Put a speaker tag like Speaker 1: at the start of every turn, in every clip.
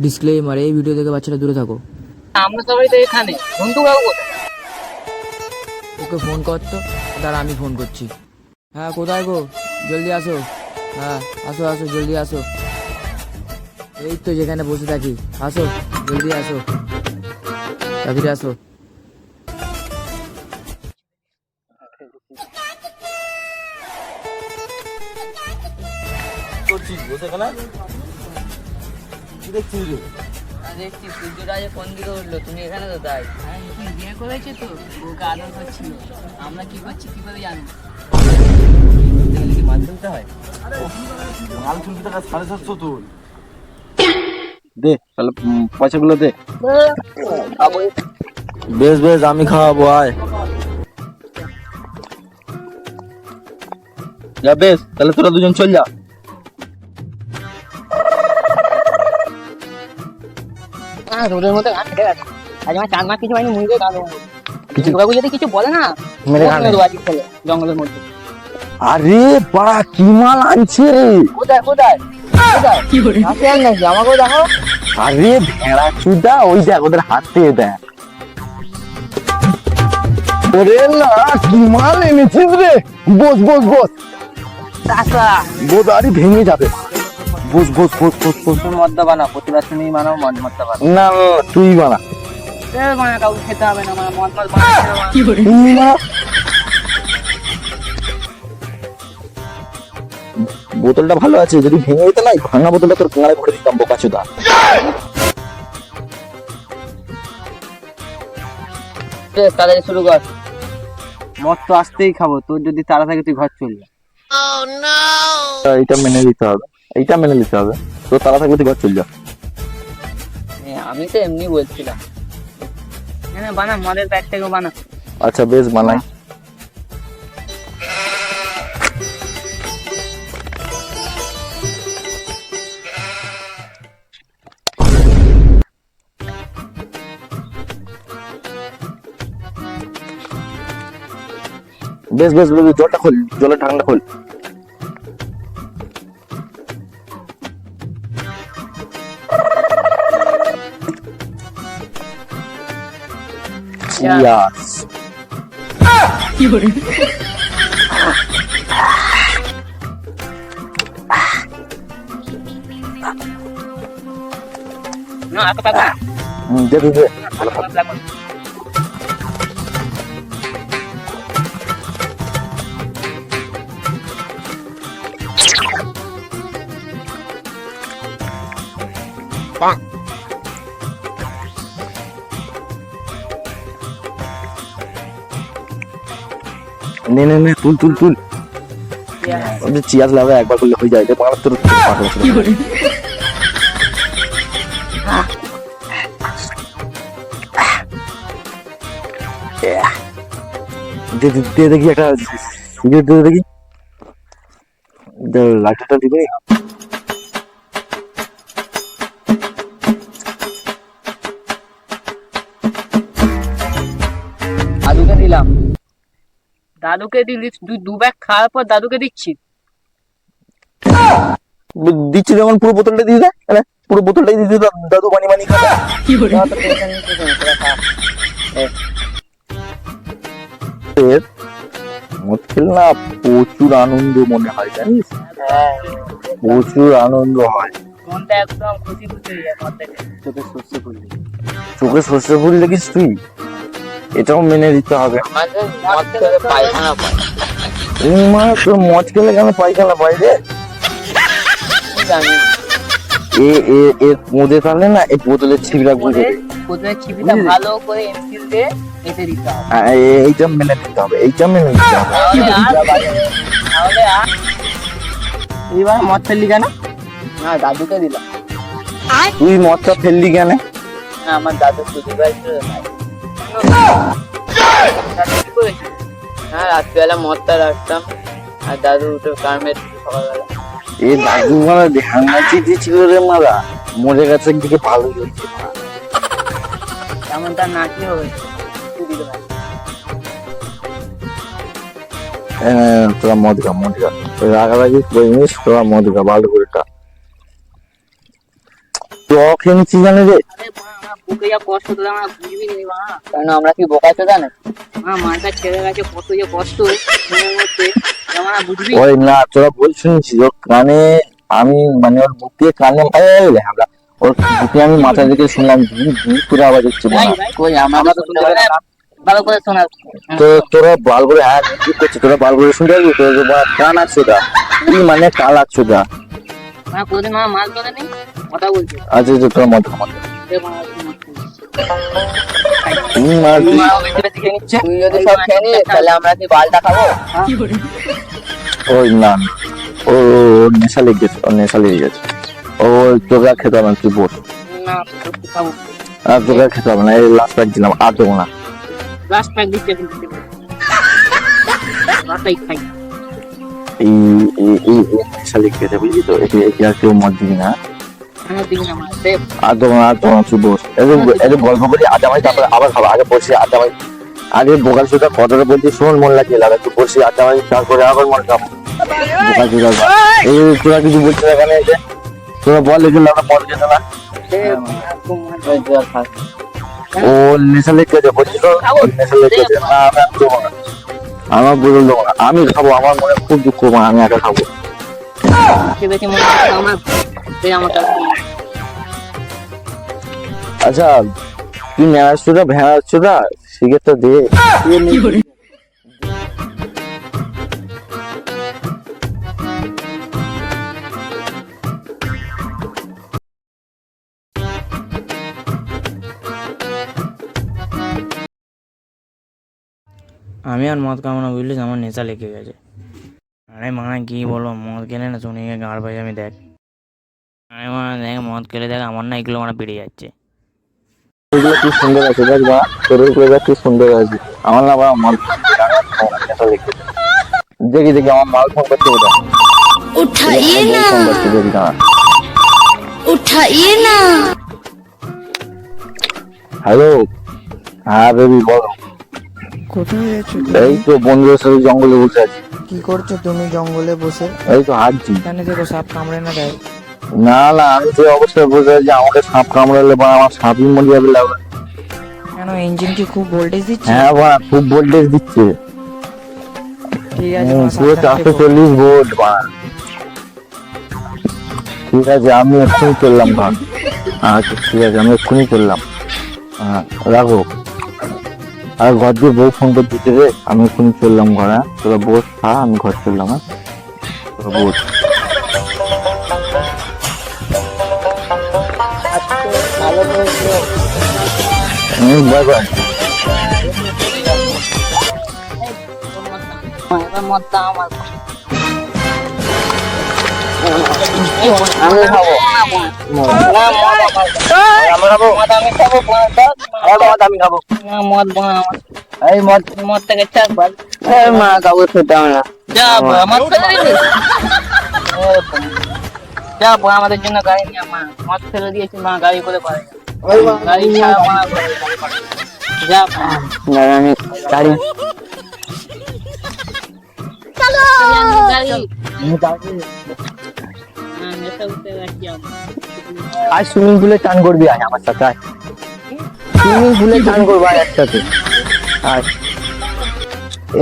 Speaker 1: Disclaimer, এই video থেকে বাচ্চারা দূরে থাকো।
Speaker 2: আমরা সবাই তো এখানে, বন্ধু বাবু কোথায়?
Speaker 1: ওকে ফোন কর তো। দাঁড়া, আমি ফোন করছি। হ্যাঁ, কোথায় গো? জলদি আসো। হ্যাঁ, আসো আসো, জলদি আসো। এই তো যেখানে বসে থাকি, আসো জলদি আসো, তাড়াতাড়ি আসো।
Speaker 3: করছিস বসে কেন? কি দেখছিস রে?
Speaker 2: দেখছি সূর্যটা আজ কোন দিকে উঠলো, তুমি এখানে তো তাই। বিয়ে করেছে তো, বউকে আদর করছিল। আমরা কি করছি কি করে জানি?
Speaker 3: কি মাল তুলতে হয়? মাল তুলতে টাকা 750 তুল। দে তাহলে পয়সাগুলো দে। বেশ বেশ, আমি খাওয়াবো, আয়। যা, বেশ তাহলে তোরা দুজন চল যা।
Speaker 2: রোদের মধ্যে ঘাট খেটে গেছে। আজ আমার 4 মাস কিছু হয়নি, মুড়িতে কালো কিছু বাবু যদি কিছু বলে না,
Speaker 3: মেরে খাবে।
Speaker 2: বাড়ি ছেলে জঙ্গলের মধ্যে।
Speaker 3: আরে বাড়া, কি মাল আনছে রে?
Speaker 2: কোথায় কোথায় কোথায় কি করে হাতে আন নাকি? আমাকেও দেখো।
Speaker 3: আরে ভেড়া চুদা, ওই দেখ ওদের হাতে দেখ। ওরে না, কি মাল এনেছিস রে? বস বস বস।
Speaker 2: চাচা
Speaker 3: বোদারি ভেঙে যাবে। বস বস বস বস বস।
Speaker 2: তুমি মদ্দা বানাও, প্রতিবার তুমি বানাও মদ্দা বানাও।
Speaker 3: না না, তুই বানা।
Speaker 2: মানে কাউকে খেতে হবে না, মানে মদ মদ বানাও কি করে?
Speaker 3: তুই বানা। বোতলটা ভালো আছে, যদি ভেঙে যেত না, এই ভাঙা বোতলটা তোর গাঁড়ে ভরে দিতাম, বোকাচোদা।
Speaker 2: তাড়াতাড়ি শুরু কর। মদ তো আসতেই খাবো, তোর যদি তাড়া থাকে তুই ঘর চল যা।
Speaker 3: এইটা মেনে নিতে হবে, এইটা মেনে নিতে হবে। তোর তারা থাকবে, তুই ঘর চল যা।
Speaker 2: আমি তো এমনি বলছিলাম। হ্যাঁ বানা, মদের প্যাক থেকে বানা।
Speaker 3: আচ্ছা বেশ, বানাই। বেশ বেশ বেশ, জলটা খোল, জলের ঢাকনা খোল। Yes.
Speaker 2: কি করে? না এত টাকা
Speaker 3: দে দে দে। নে নে নে, তুল তুল তুল। চিয়াজ লাগবে, একবার করলে হয়ে যায়। বাংলা তোর
Speaker 2: কি করে?
Speaker 3: দে দে দে, দেখি একটা সিগারেট দে দেখি। লাইটারটা দিবে।
Speaker 2: দাদুকে দিলাম। দাদুকে দিলি, দু ব্যাগ খাওয়ার পর দাদুকে দিচ্ছি।
Speaker 3: দিচ্ছি যখন পুরো বোতলটা দিয়ে দে, পুরো বোতলটাই দিয়ে দে, দাদু বানি বানি খাবে।
Speaker 2: কি করে? তো টেনশন নিচ্ছিস না, তোরা খা।
Speaker 3: মদ খেলে না প্রচুর আনন্দ মনে হয়, জানিস?
Speaker 2: হ্যাঁ,
Speaker 3: প্রচুর আনন্দ হয়।
Speaker 2: মনটা একদম খুশি খুশি হয়ে যায় মদ দেখে। চোখে সর্ষে ফুল দিই।
Speaker 3: চোখে সর্ষে ফুল দেখিস তুই? এটাও মেনে দিতে হবে।
Speaker 2: আমাদের মদ খেলে পায়খানা পায়।
Speaker 3: মা, তোর মদ খেলে কেন পায়খানা পাই রে?
Speaker 2: কি জানি।
Speaker 3: এ এ এ মদে তাহলে না, এই বোতলের ছিপড়া বুঝে দে।
Speaker 2: প্রথমে ছিপিটা ভালো করে এমসিল দিয়ে কেটে দিতে হবে।
Speaker 3: এইটা মেনে নিতে হবে, এইটা মেনে নিতে হবে।
Speaker 2: তাহলে আর এইবার মদ ফেললি কেন? না দাদুকে দিলাম।
Speaker 3: তুই মদটা ফেললি কেন?
Speaker 2: না আমার দাদু শুধু হ্যাঁ, রাত্রিবেলা মদটা রাখতাম আর দাদু উঠে কার মেরে সকালবেলা।
Speaker 3: এ দাদু মারা ধ্যানা চিঠি ছিল রে মারা, মরে গেছে, দিকে ভালো হয়েছে।
Speaker 2: তেমন তার নাকি হবে।
Speaker 3: তোরা মদ খা, মদ খা, রাগারাগি করে নিস, তোরা মদ খা ভালো করে খা। খেয়ে নিচ্ছিস জানে রে?
Speaker 2: আরে মা আমার বুকে যা কষ্ট তোরা আমরা বুঝবি নি মা। কেন আমরা কি বোকা চোদা না? মা মাটা ছেড়ে গেছে কত যে কষ্ট মনের মধ্যে আমরা বুঝবি।
Speaker 3: ওই না তোরা বল শুনছিস ওর কানে, আমি মানে ওর বুক দিয়ে কানে আমরা ওর বুকে আমি মাথা থেকে শুনলাম পুরো আওয়াজ হচ্ছে
Speaker 2: ভাই
Speaker 3: বাবা।
Speaker 2: ভাই কই আমরা তো শুনতে পাই না। ভালো করে শোনা।
Speaker 3: তো তোরা বাল করে হ্যাঁ কি করছিস, তোরা বাল করে শুনতে পারবি? তোর কান আছে দা কি মানে কাল আছে দা।
Speaker 2: মা কোনদিন মা মাছ ধরে নেই কথা বলছি।
Speaker 3: আচ্ছা আচ্ছা তোরা মত
Speaker 2: দে মা
Speaker 3: তুই মারবি।
Speaker 2: মা বেশি বেশি খেয়ে নিচ্ছে। তুই যদি সব খেয়ে নিস তাহলে আমরা কি বালটা খাবো?
Speaker 3: ওই না ও ওর নেশা লেগে গেছে, ওর নেশা লেগে গেছে। ও তোকে আর খেতে হবে না, তুই বল।
Speaker 2: না খাবো।
Speaker 3: আর তোকে আর খেতে হবে না, এই লাস্ট প্যাক দিলাম আর দেবো না।
Speaker 2: লাস্ট প্যাক দিতে কিন্তু রাতাই খাই।
Speaker 3: এই নেশা লেগে গেছে বুঝলি তো, একে আর কেউ মত দিবি না।
Speaker 2: আমি দিই না মা দেব।
Speaker 3: আর দেবো না, আর দেবো না, তুই বস। এরকম গল্প করি আড্ডা তারপরে আবার খাবো। আগে বসে আড্ডা আগে বোকাল সুদা কথাটা বলছি শোন, মন লাগিয়ে লাগা, তুই বসে আড্ডা তারপরে আবার মনে খাবো। বোকাল সুদা এই তোরা কিছু বলছিস এখানে এসে, তোরা বল এগুলো আমরা মদ খেতে না। ও নেশা লেগে গেছে বলছি তো, নেশা লেগে গেছে না, আমি আর দেবো না, আমার বলে দেবো না, আমি খাবো। আমার মনে খুব দুঃখ, আমি একা খাবো।
Speaker 2: বেশি মনে হয় আমার দে আমার কাছে।
Speaker 3: আচ্ছা তুই ন্যাড়া চোদা ভেড়া চোদা শিখে তো দে।
Speaker 1: আমি আর মদ খাবো না বুঝলিস, আমার নেশা লেগে গেছে। আরে মানা কি বলবো, মদ খেলে না শুনে গাঁড় পাই আমি দেখ। আরে মানা দেখ মদ খেলে দেখ আমার না এগুলো মানে বেড়ে যাচ্ছে।
Speaker 3: এগুলো কি সুন্দর আছে দেখ বা, তোর এগুলো কি সুন্দর আছে। আমার না বাবা মাল নেশা লেগে গেছে। দেখি দেখি আমার মাল ফোন করতে ওটা
Speaker 4: उठाइए ना
Speaker 3: ফোন করতে দেখি দাঁড়া।
Speaker 4: उठाइए ना
Speaker 3: হ্যালো, হ্যাঁ বেবি বলো।
Speaker 1: কোথায় যাচ্ছো?
Speaker 3: এই তো বন্ধুদের সাথে জঙ্গলে বসে আছি।
Speaker 1: কি করছো তুমি জঙ্গলে বসে?
Speaker 3: এই তো হাঁটছি।
Speaker 1: এখানে দেখো সাপ কামড়ে না দেয়।
Speaker 3: না না আমি যে অবস্থায় বসে আছি, আমাকে সাপ কামড়ালে বা আমার সাপই মরে যাবে লাগবে।
Speaker 1: কেন ইঞ্জিন কি খুব ভোল্টেজ দিচ্ছে?
Speaker 3: হ্যাঁ বা খুব ভোল্টেজ দিচ্ছে,
Speaker 1: ঠিক আছে
Speaker 3: পুরো 440 ভোল্ট বা। ঠিক আছে আমি এক্ষুনি চললাম ঘর। আচ্ছা ঠিক আছে আমি এক্ষুনি চললাম। হ্যাঁ রাখো। আর ঘর দিয়ে বউ ফোন করে দিতে রে, আমি এক্ষুনি চললাম ঘর। হ্যাঁ তোরা বস, হ্যাঁ আমি ঘর চললাম। হ্যাঁ তোরা বস। Bye bye.
Speaker 2: এবার মদটা আমার আমি খাবো। না মদ
Speaker 3: আমরা খাবো,
Speaker 2: মদ আমি খাবো।
Speaker 3: মদ আমি খাবো।
Speaker 2: না মদ বোনা আমার।
Speaker 3: এই মদ
Speaker 2: মদ থেকে চাক বাল।
Speaker 1: মা কাবু খেতে হবে না।
Speaker 2: যা মদ ফেলে দিবি। যা আমাদের জন্য গাড়ি নিয়ে মা মদ ফেলে দিয়েছি, মা গাড়ি করে পারে গাড়ি ছাড়া মা যা
Speaker 1: আমি গাড়ি
Speaker 2: গাড়ি
Speaker 3: আজ সুইমিং পুলে চান করবি, আয় আমার সাথে আয়। সুইমিং পুলে চান করবো আয় একসাথে আয়।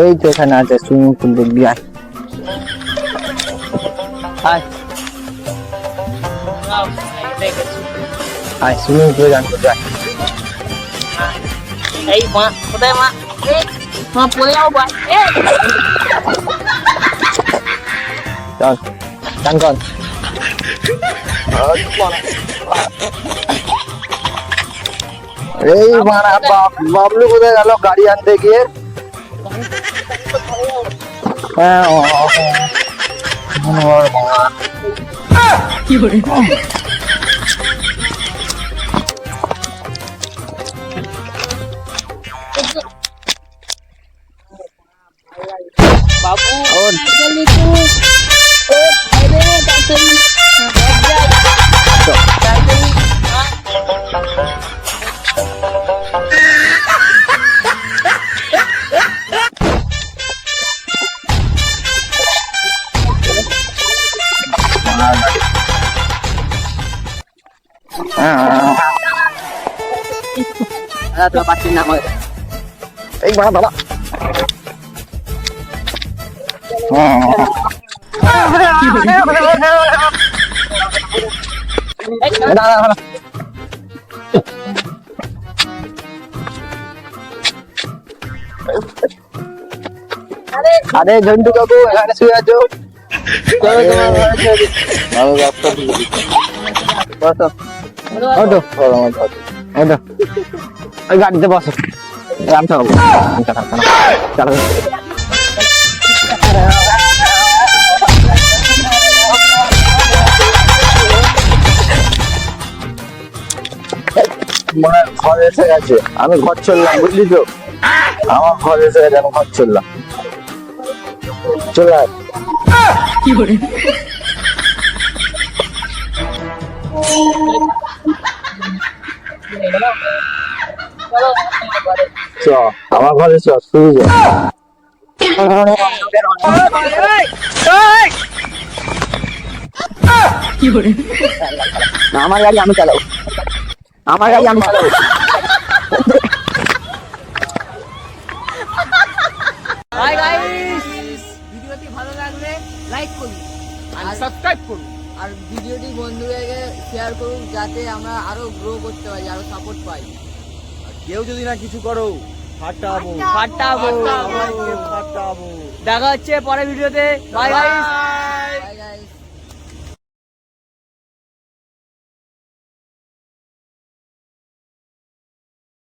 Speaker 3: এই তো এখানে আছে সুইমিং পুল, দেখবি আয় আয় আয় সুইমিং পুলে চান করবি আয়।
Speaker 2: এই মা কোথায় মা? মা পড়ে যাও বা
Speaker 3: চল চান কর। এই মারা বাবলু কোথায় গেল গাড়ি আনতে গিয়ে? হ্যাঁ
Speaker 2: বাবু দাদা তোরা পাচ্ছিস না আমাদের।
Speaker 3: এই বাবা বাবা আরে জন্টু কাকু এখানে শুয়ে আছো চলো তোমার ঘরে ছেড়ে দিই। আমি রাস্তা দিয়ে দিচ্ছি। বসো ওঠো ওঠো ওই গাড়িতে বসো আমি চালাবো চালাবো মনে হয় ঘর এসে গেছে আমি ঘর চললাম বুঝলি তো আমার ঘর এসে গেছে আমি ঘর চললাম চলে আয়। চ আমার ঘরে চ শুয়ে যা
Speaker 2: না, আমার গাড়ি আমি চালাবো, আমার গাড়ি আমি চালাবো। হাই গাইস, ভিডিওটি ভালো লাগলে লাইক করুন আর সাবস্ক্রাইব করুন আর ভিডিওটি বন্ধুদেরকে শেয়ার করুন যাতে আমরা আরো গ্রো করতে পারি, আরো সাপোর্ট পাই।
Speaker 5: কেউ যদি না কিছু করো ফাটাবো
Speaker 2: ফাটাবো।
Speaker 5: ফাটাবো
Speaker 2: দেখা হচ্ছে পরের ভিডিওতে। Bye guys.